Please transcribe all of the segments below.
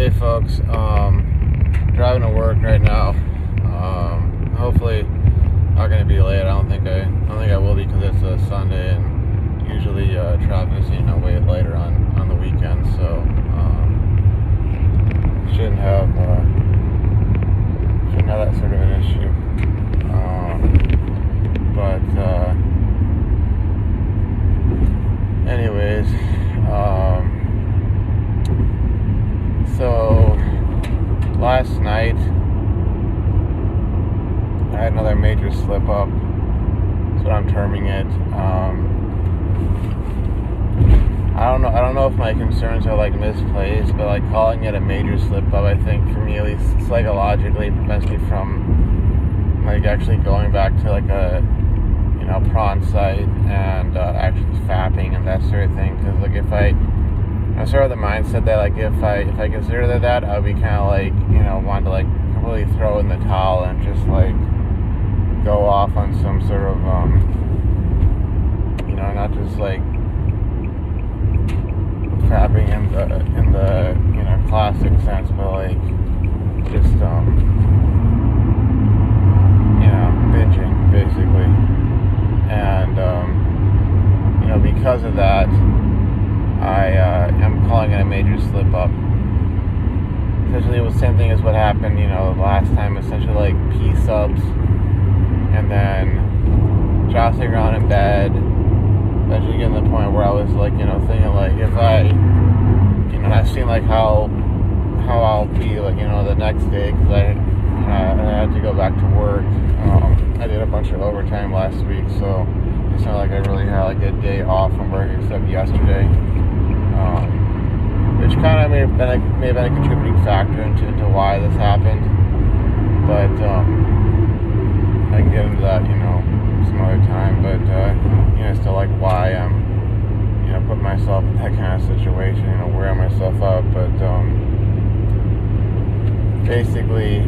Hey folks, driving to work right now. Hopefully not gonna be late. I don't think I will be because it's a Sunday and usually traffic is way later on the weekend. So shouldn't have that sort of an issue. But anyways. So last night I had another major slip up. That's what I'm terming it. I don't know if my concerns are misplaced, but calling it a major slip up, I think for me at least psychologically prevents me from actually going back to a prawn site and actually fapping and that sort of thing. Because if I'm sort of the mindset that if I consider that, I would be kind of want to completely throw in the towel and just go off on some sort of not just crapping in the classic sense, but just binging basically. And because of that, I am calling it a major slip up. Essentially, it was the same thing as what happened, last time. Essentially, P-subs, and then jostling around in bed. Eventually, getting to the point where I was thinking if I've seen how I'll be the next day because I had to go back to work. I did a bunch of overtime last week, so it's not like I really had a day off from work except yesterday. Which kind of may have been a contributing factor into why this happened, but I can get into that some other time. But still why I'm putting myself in that kind of situation, wearing myself up. But basically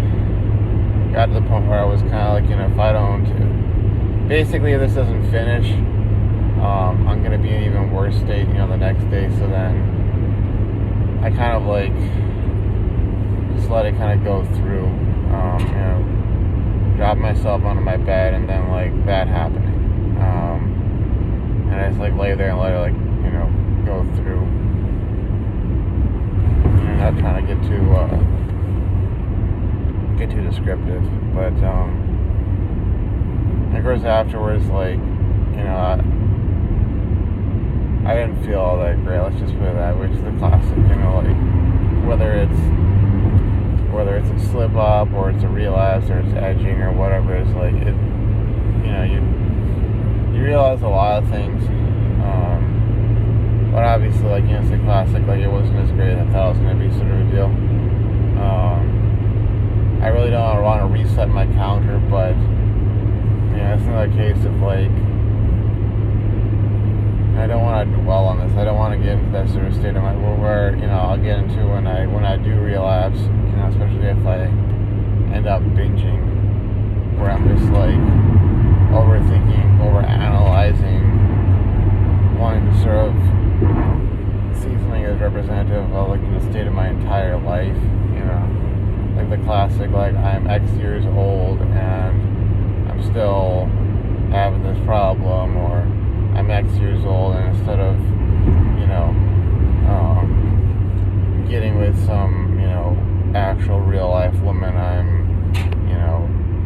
got to the point where I was kind of if I don't, basically if this doesn't finish, I'm going to be in an even worse state the next day. So then I kind of just let it kind of go through, drop myself onto my bed, and then that happening, and I just lay there and let it go through. I'm not trying to get too descriptive, but of course afterwards I didn't feel all that great. Let's just put it that way. Which is the classic, whether it's a slip up or it's a relapse or it's edging or whatever. It's you realize a lot of things. But obviously, it's the classic. It wasn't as great as I thought it was going to be, sort of a deal. I really don't want to reset my counter, but it's another case of I don't want to dwell on this. I don't want to get into that sort of state of mind where I'll get into when I do relapse, especially if I end up binging, where I'm just overthinking, overanalyzing, wanting to sort of see something as representative of the state of my entire life, the classic I'm X years old and I'm still having this problem, or I'm X years old and instead of getting with some actual real life woman, I'm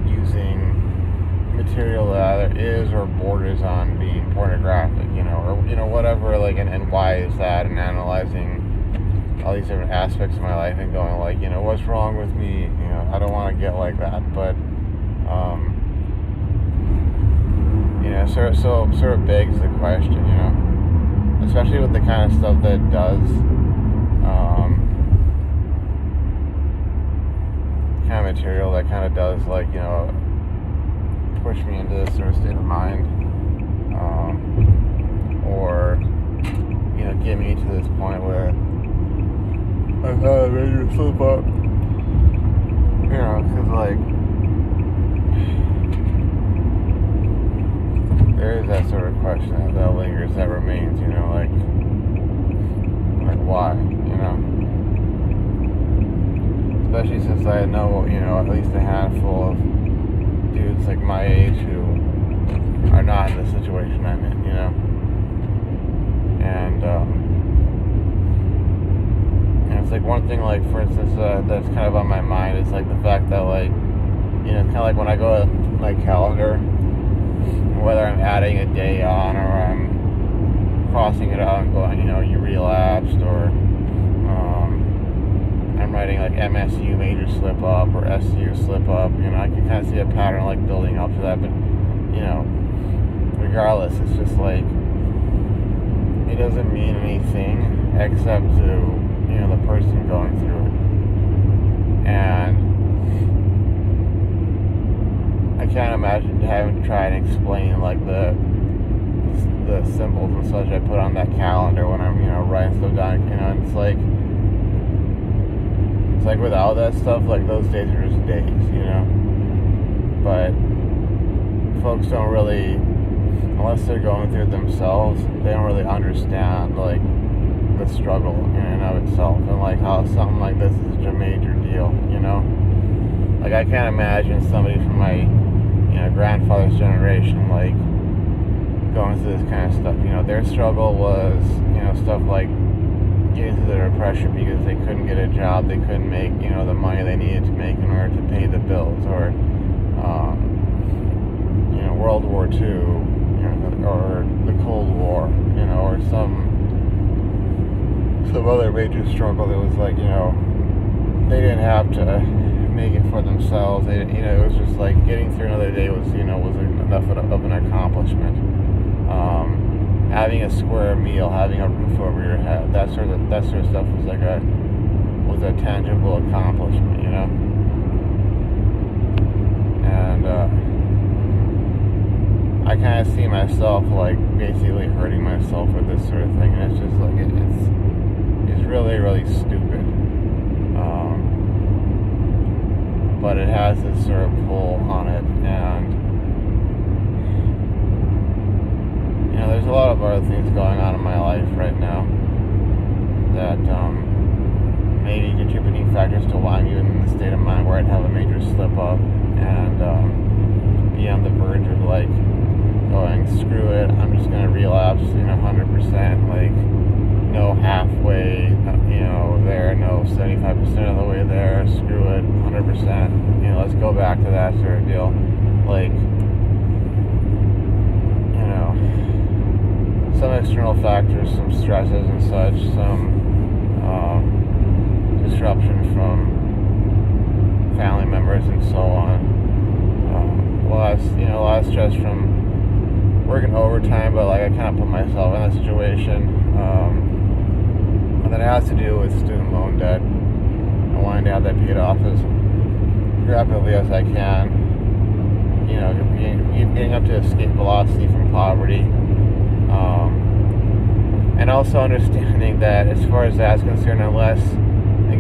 using material that either is or borders on being pornographic, or whatever, and why is that, and analyzing all these different aspects of my life and going what's wrong with me. I don't want to get like that, but sort of begs the question, especially with the kind of stuff that it does, kind of material that kind of does push me into this sort of state of mind, or get me to this point where I've had a major slip up, because there is that sort of question that lingers, that remains, why, especially since I know, at least a handful of dudes like my age who are not in the situation I'm in, and it's like one thing, like for instance, that's kind of on my mind is like the fact that like, it's kind of like when I go to my calendar, whether I'm adding a day on or I'm crossing it out and going, you relapsed, or I'm writing like MSU major slip up or SU slip up, I can kind of see a pattern like building up to that, but regardless, it's just like it doesn't mean anything except to the person going through it. And I can't imagine having to try and explain like the symbols and such I put on that calendar when I'm writing stuff down. It's like without that stuff, like those days are just days, But folks don't really, unless they're going through it themselves, they don't really understand like the struggle in and of itself, and like how something like this is a major deal. Like I can't imagine somebody from my grandfather's generation like going through this kind of stuff. Their struggle was stuff like getting through their depression because they couldn't get a job, they couldn't make the money they needed to make in order to pay the bills, or World War II, or the Cold War, or some other major struggle that was like they didn't have to make it for themselves. It was just like getting through another day was enough of an accomplishment. Having a square meal, having a roof over your head, that sort of stuff was like a tangible accomplishment, And I kind of see myself like basically hurting myself with this sort of thing, and it's just like it's really, really stupid. But it has this sort of pull on it, and there's a lot of other things going on in my life right now that maybe contributing factors to why I'm even in the state of mind where I'd have a major slip up and be on the verge of like going, screw it, I'm just gonna relapse, 100%, like no halfway, there, no 75% of the way there, screw it, 100%, let's go back to that sort of deal. Like, some external factors, some stresses and such, some disruption from family members and so on. A lot of stress from working overtime, but like I kind of put myself in that situation. And then it has to do with student loan debt. I wanting to have that paid off as rapidly as I can. Getting up to escape velocity from poverty. And also understanding that as far as that's concerned, unless you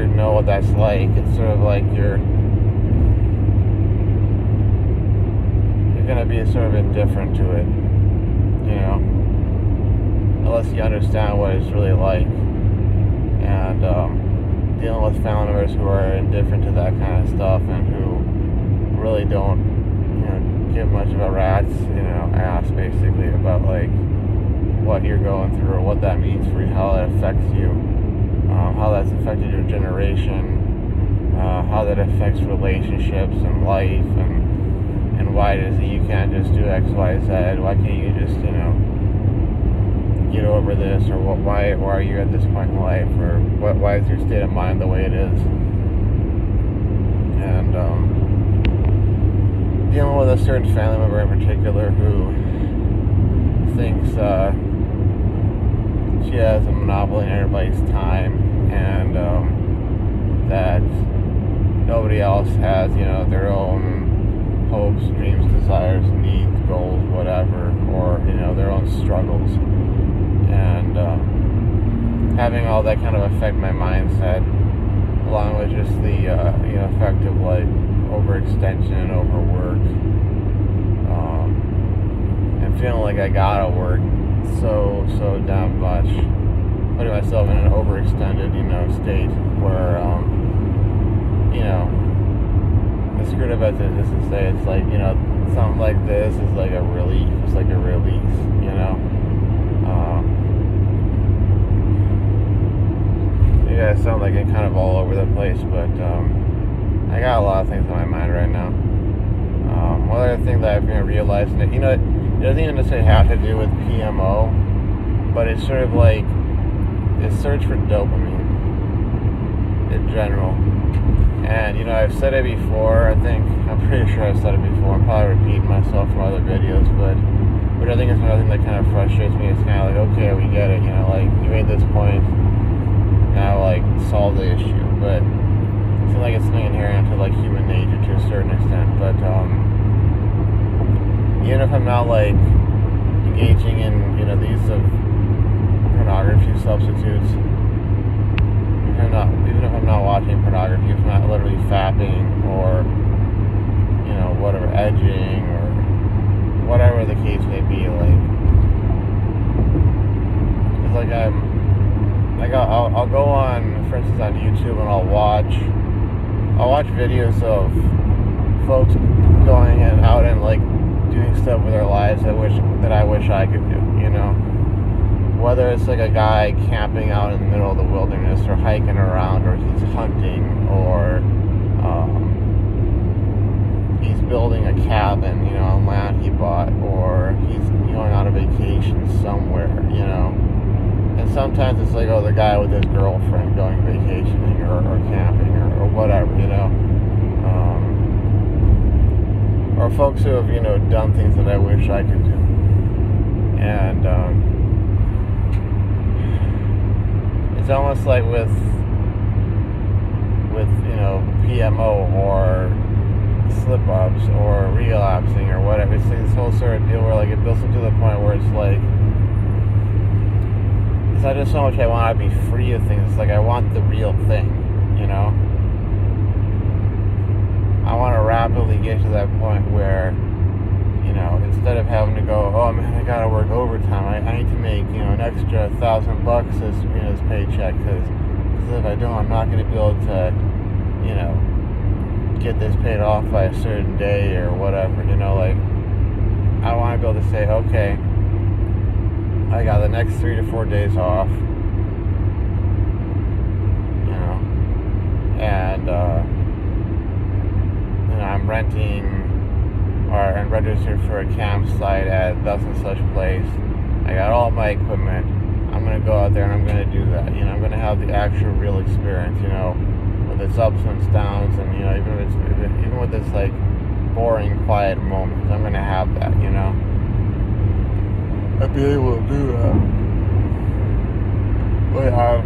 know what that's like, it's sort of like you're going to be sort of indifferent to it, unless you understand what it's really like. And dealing with family members who are indifferent to that kind of stuff and who really don't give much of a rat's ass basically about like what you're going through or what that means for you, how that affects you, how that's affected your generation, how that affects relationships and life, and why it is that you can't just do X, Y, Z. Why can't you just get over this, or why are you at this point in life, or why is your state of mind the way it is? And dealing with a certain family member in particular who thinks she has a monopoly on everybody's time, and that nobody else has, their own hopes, dreams, desires, needs, goals, whatever, or, their own struggles. And having all that kind of affect my mindset, along with just the effect of like overextension and overwork, and feeling like I gotta work so damn much, putting myself in an overextended state where the screwed up as it is to say, it's like, something like this is like a relief. It's like a release, Yeah, it sounds like I'm kind of all over the place, but I got a lot of things on my mind right now. One other thing that I've been realizing, it doesn't even necessarily have to do with PMO, but it's sort of like it's search for dopamine in general. And I've said it before. I'm pretty sure I've said it before. I'm probably repeating myself from other videos, but which I think is another thing that kind of frustrates me. It's kind of like, okay, we get it. Like you made this point, now like solve the issue. But it seems like it's something inherent to like human nature to a certain extent. But even if I'm not like engaging in the use of pornography substitutes, even if I'm not watching pornography, if I'm not literally fapping or whatever, edging or whatever the case may be, like it's like I'll go on, for instance, on YouTube, and I'll watch videos of folks going out and like doing stuff with their lives that I wish I could do, whether it's like a guy camping out in the middle of the wilderness or hiking around, or he's hunting, or he's building a cabin, on land he bought, or he's going on a vacation somewhere, And sometimes it's like, the guy with his girlfriend going vacationing or camping or whatever, or folks who have, done things that I wish I could do. And it's almost like with PMO or slip-ups or relapsing or whatever. It's this whole sort of deal where like it builds up to the point where it's like, it's not just so much I want to be free of things, it's like I want the real thing, I want to rapidly get to that point where, instead of having to go, oh man, I gotta work overtime, I need to make, an extra $1,000 this paycheck, because if I don't, I'm not going to be able to, get this paid off by a certain day or whatever, like, I want to be able to say, okay, I got the next 3 to 4 days off, and I'm renting and registered for a campsite at thus and such place. I got all my equipment. I'm going to go out there and I'm going to do that. I'm going to have the actual real experience, with its ups and downs, and, even with its like boring, quiet moments, I'm going to have that, I'd be able to do that. Without,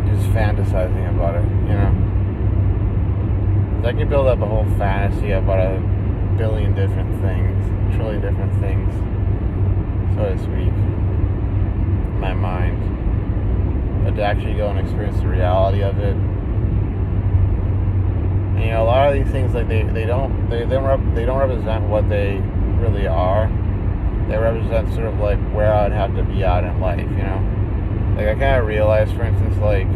just fantasizing about it, I can build up a whole fantasy about a billion different things, trillion different things, so to speak, in my mind. But to actually go and experience the reality of it, and, a lot of these things, like they don't represent what they really are. They represent sort of like where I'd have to be at in life, Like I kind of realized, for instance, like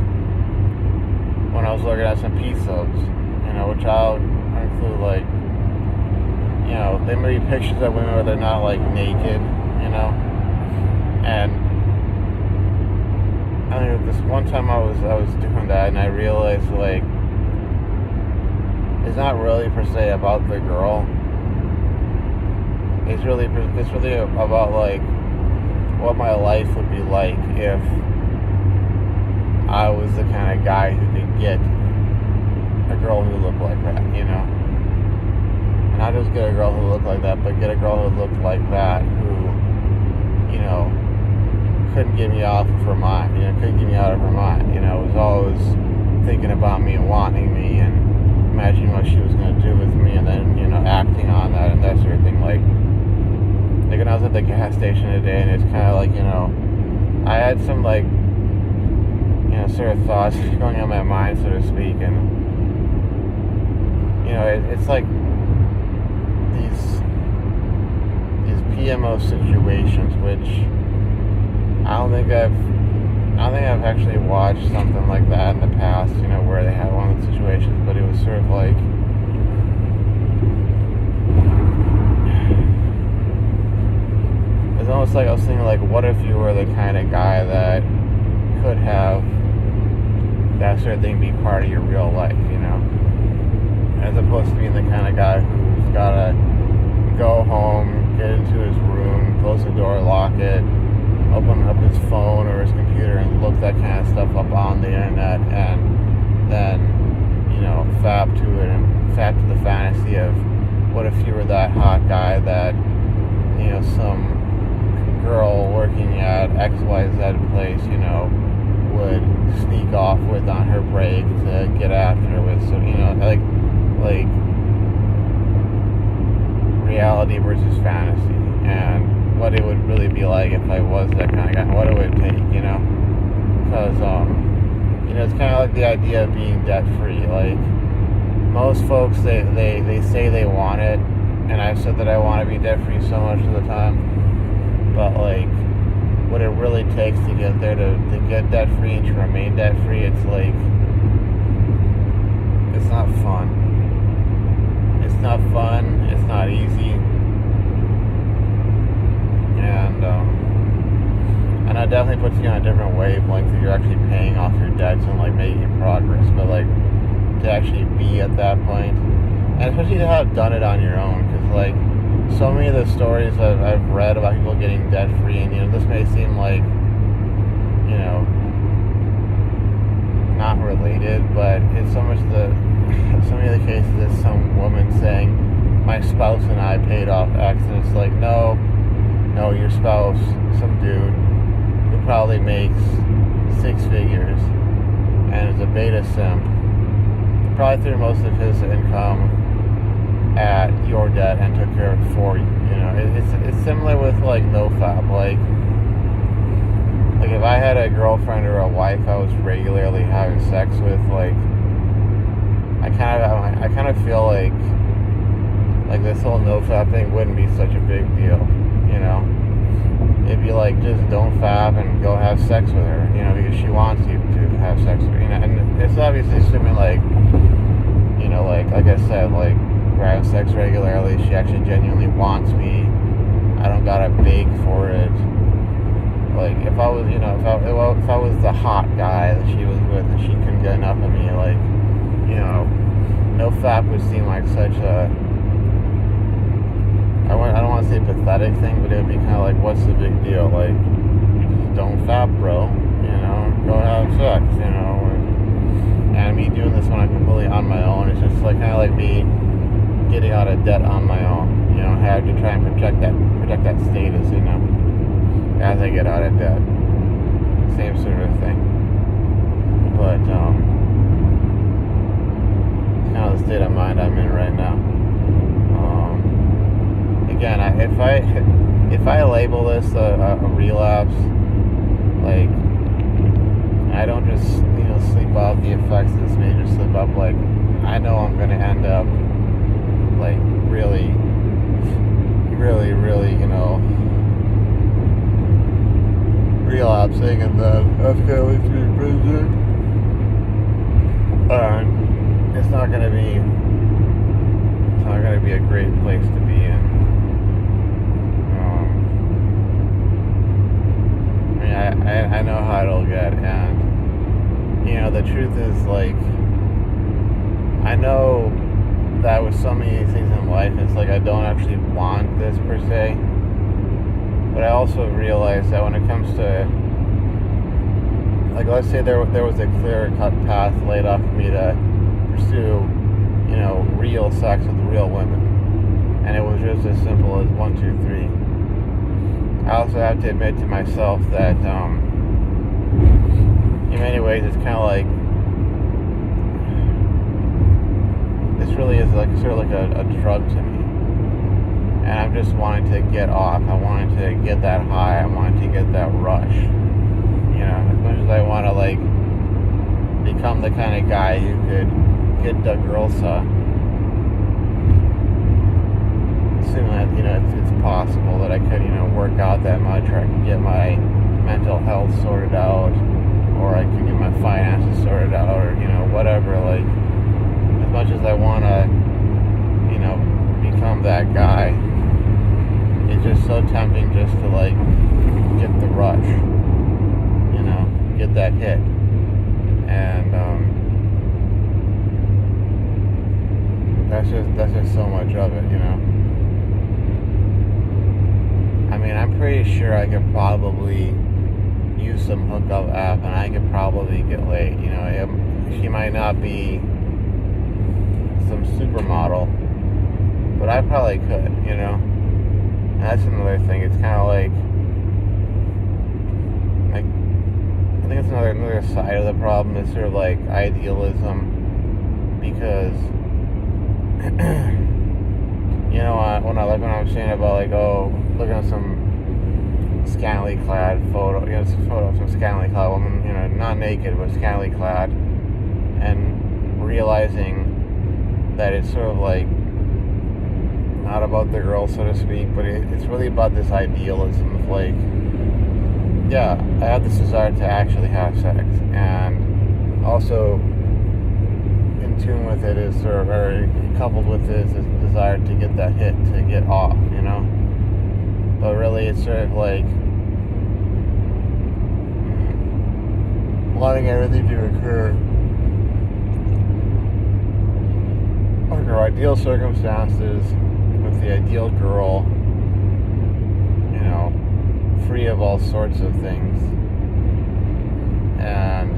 when I was looking at some P-subs, which I'll include, like, they may be pictures of women where they're not, like, naked, and I mean, this one time I was doing that, and I realized, like, it's not really per se about the girl. It's really about, like, what my life would be like if I was the kind of guy who could get a girl who looked like that, And not just get a girl who looked like that, but get a girl who looked like that who, couldn't get me off of her mind, couldn't get me out of her mind, was always thinking about me and wanting me and imagining what she was going to do with me, and then, acting on that and that sort of thing. Like when I was at the gas station today, and it's kind of like, I had some, like, sort of thoughts going on my mind, so to speak, and it's like these PMO situations, which I don't think I've I don't think I've actually watched something like that in the past, where they had one of those situations, but it was sort of like, it's almost like I was thinking, like, what if you were the kind of guy that could have that sort of thing be part of your real life, as opposed to being the kind of guy who's gotta go home, get into his room, close the door, lock it, open up his phone or his computer and look that kind of stuff up on the internet, and then fap to it and fap to the fantasy of what if you were that hot guy that some girl working at XYZ place would sneak off with on her break to get after with. So like reality versus fantasy, and what it would really be like if I was that kind of guy, what it would take, because it's kind of like the idea of being debt free. Like, most folks, they say they want it, and I've said that I want to be debt free so much of the time, but like, what it really takes to get there, to get debt free and to remain debt free, it's like, it's not fun. It's not fun, it's not easy, and it definitely puts you on a different wavelength if you're actually paying off your debts and like making progress, but like, to actually be at that point, and especially to have done it on your own, because like, so many of the stories I've read about people getting debt free, and this may seem like, not related, but it's so many of the cases it's some woman saying, my spouse and I paid off X, and it's like, no, your spouse, some dude who probably makes 6 figures and is a beta simp, probably threw most of his income at your debt and took care of it for you. It's similar with like Nofap. Like if I had a girlfriend or a wife I was regularly having sex with, like, I kind of feel like this whole Nofap thing wouldn't be such a big deal. It'd be like, just don't fap and go have sex with her, because she wants you to have sex with her, and it's obviously assuming like like I said, like, we're having sex regularly, she actually genuinely wants me, I don't gotta beg for it. Like, if I was, if I was the hot guy that she was with and she couldn't get enough of me, like, Nofap would seem like such a, I don't want to say pathetic thing, but it would be kind of like, what's the big deal? Like, just don't fap, bro, go have sex, and me doing this when I'm completely on my own, it's just like, kind of like me getting out of debt on my own, having to try and protect that status, as I get out of debt. Same sort of thing. But it's kind of the state of mind I'm in right now. Again, if I label this a relapse, like, I don't just sleep off the effects of this major slip up, like, I know I'm gonna end up like really, really, really, relapsing, and then that's going to be prison. It's not gonna be a great place to be in. I know how it'll get, and the truth is, like, I know that with so many things in life, it's like I don't actually want this per se, but I also realize that when it comes to, like, let's say there was a clear-cut path laid out for me to pursue, real sex with real women, and it was just as simple as 1, 2, 3. I also have to admit to myself that, in many ways, it's kind of like, this really is like sort of like a drug to me, and I'm just wanting to get off. I wanted to get that high. I wanted to get that rush. As much as I want to, like, become the kind of guy who could get the girlsa, assuming that it's possible that I could work out that much, or I could get my mental health sorted out, get that hit. And that's just so much of it, you know. I mean, I'm pretty sure I could probably use some hookup app and I could probably get laid. You know, she might not be some supermodel, but I probably could, you know. And that's another thing. It's kind of like I think it's another side of the problem is sort of like idealism, because you know, when I'm saying about like, oh, looking at some scantily clad photo, you know, some photo of some scantily clad woman, you know, not naked but scantily clad, and realizing that it's sort of like not about the girl, so to speak, but it's really about this idealism of like, yeah, I have this desire to actually have sex, and also in tune with it is sort of very coupled with this desire to get that hit, to get off, you know. But really, it's sort of like wanting everything to occur under ideal circumstances with the ideal girl, you know, free of all sorts of things, and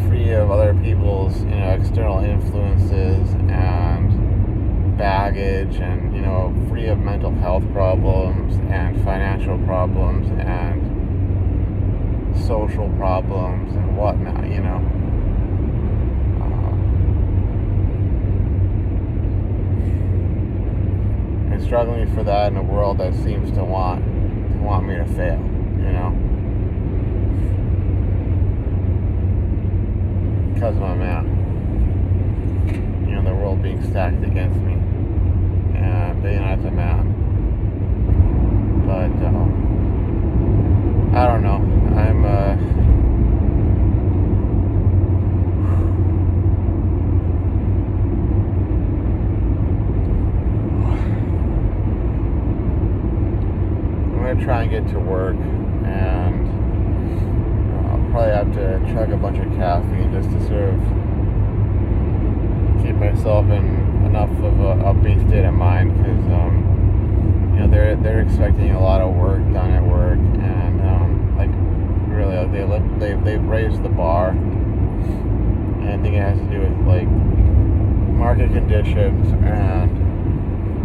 free of other people's, you know, external influences and baggage, and, you know, free of mental health problems and financial problems and social problems and whatnot, you know. And struggling for that in a world that seems to want me to fail, you know. Because I'm a man. You know, the world being stacked against me. And being as a man. But, I don't know. I'm gonna try and get to work, and I'll probably have to chug a bunch of caffeine just to sort of keep myself in enough of a upbeat state of mind, because you know, they're expecting a lot of work done at work, and like really they've raised the bar, and I think it has to do with like market conditions and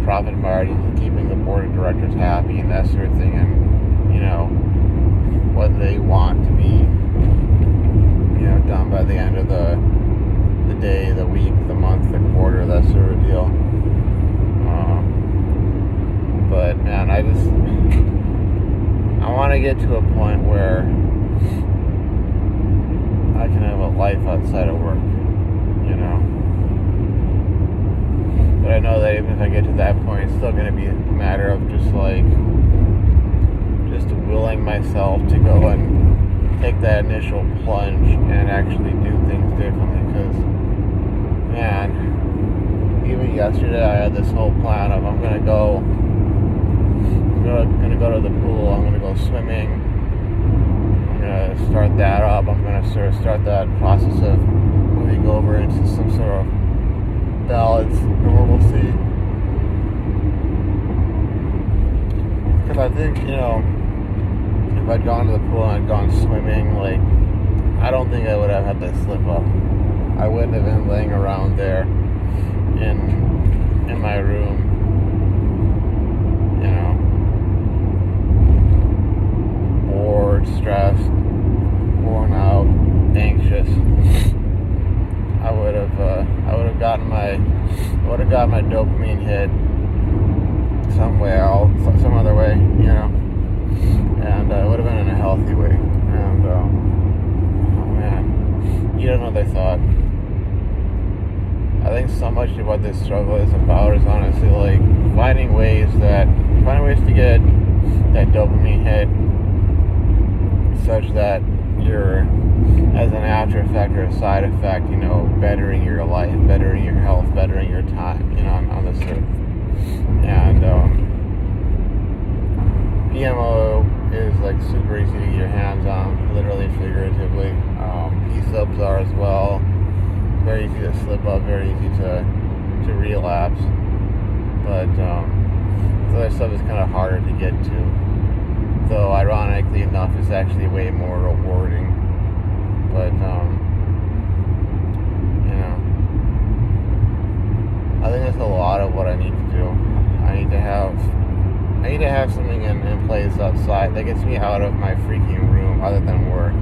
profit margins and keeping the board of directors happy and that sort of thing, and, you know, what they want to be, you know, done by the end of the day, the week, the month, the quarter, that sort of deal. But man, I want to get to a point where I can have a life outside of work, you know. But I know that even if I get to that point, it's still going to be a matter of just willing myself to go and take that initial plunge and actually do things differently. Because, man, even yesterday I had this whole plan of I'm going to go to the pool, I'm going to go swimming, I'm going to start that up, I'm going to sort of start that process of moving over into some sort of balance, normalcy. Because I think, you know, if I'd gone to the pool and I'd gone swimming, like, I don't think I would have had that slip up. I wouldn't have been laying around there in my room, you know, bored, stressed, worn out, anxious. I would have gotten my dopamine hit somewhere, some other way, you know, and it would have been in a healthy way. And oh man, you don't know what they thought. I think so much of what this struggle is about is honestly like finding ways to get that dopamine hit, such that you're, as an after effect or a side effect, you know, bettering your life, bettering your health, bettering your time, you know, on this earth. And PMO is like super easy to get your hands on, literally, figuratively. P-subs are as well. Very easy to slip up, very easy to relapse. But the other stuff is kind of harder to get to. Though, ironically enough, it's actually way more rewarding. But, I think that's a lot of what I need to do. I need to have something in place outside that gets me out of my freaking room other than work.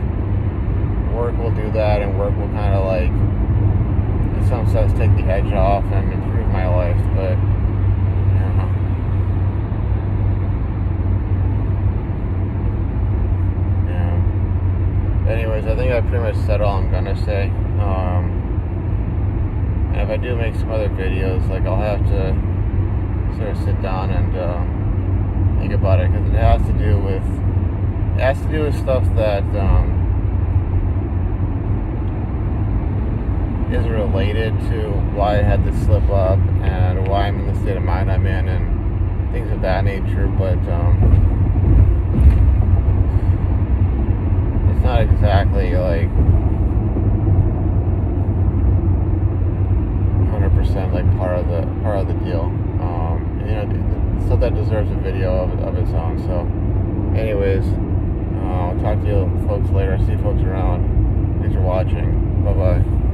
Work will do that, and work will kind of like, in some sense, take the edge off and improve my life, but, anyways, I think I pretty much said all I'm gonna say. And if I do make some other videos, like, I'll have to sort of sit down and think about it, because it has to do with stuff that is related to why I had this slip up and why I'm in the state of mind I'm in and things of that nature. But it's not exactly like 100% like part of the deal. So that deserves a video of its own. So, anyways, I'll talk to you folks later. See you folks around. Thanks for watching. Bye bye.